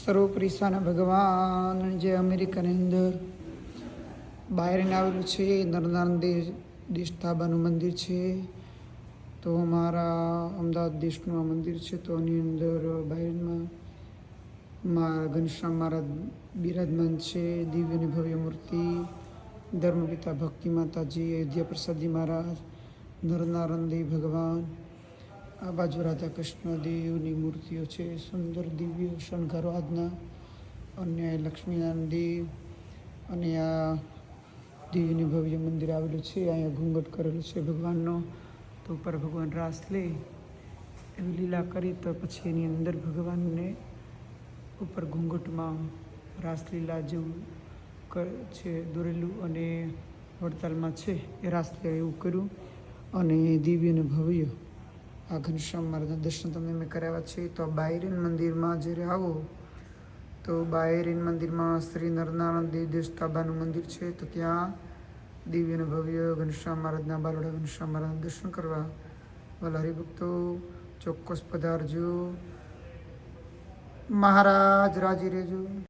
સર્વોપરી ઈશાના ભગવાન જે અમેરિકાની અંદર બાયરન આવેલું છે નરનારાયણ દેશ ધાબાનું મંદિર છે. તો અમારા અમદાવાદ દેશનું આ મંદિર છે. તો આની અંદર બાયરનમાં ઘનશ્યામ મહારાજ બિરાજમાન છે. દિવ્ય અને ભવ્ય મૂર્તિ, ધર્મપિતા ભક્તિ માતાજી, અયોધ્યા પ્રસાદજી મહારાજ, નરનારાયણ દેવ ભગવાન, આ બાજુ રાધા કૃષ્ણ દેવની મૂર્તિઓ છે. સુંદર દિવ્ય શણગારો આજના, અને લક્ષ્મીનારાયણ દેવ, અને આ દિવ્યની ભવ્ય મંદિર આવેલું છે. અહીંયા ઘૂંઘટ કરેલું છે ભગવાનનો. તો ઉપર ભગવાન રાસ લે એવી લીલા કરી, તો પછી એની અંદર ભગવાનને ઉપર ઘૂંઘટમાં રાસલીલા જેવું છે દોરેલું, અને વડતાલમાં છે એ રાસલીલા એવું કર્યું. અને દિવ્ય અને ભવ્ય આ ઘનશ્યામ મહારાજના દર્શન તમને મેં કરાવ્યા છે. તો આ બાયરેન મંદિરમાં જ્યારે આવો તો બાયરેન મંદિરમાં શ્રી નરનારાયણ દેવ દેશતાબાનું મંદિર છે. તો ત્યાં દિવ્ય અને ભવ્ય ઘનશ્યામ મહારાજના બાલોડા ઘનશ્યામ મહારાજના દર્શન કરવા વાલા હરિભક્તો ચોક્કસ પધારજો. મહારાજ રાજી રહેજો.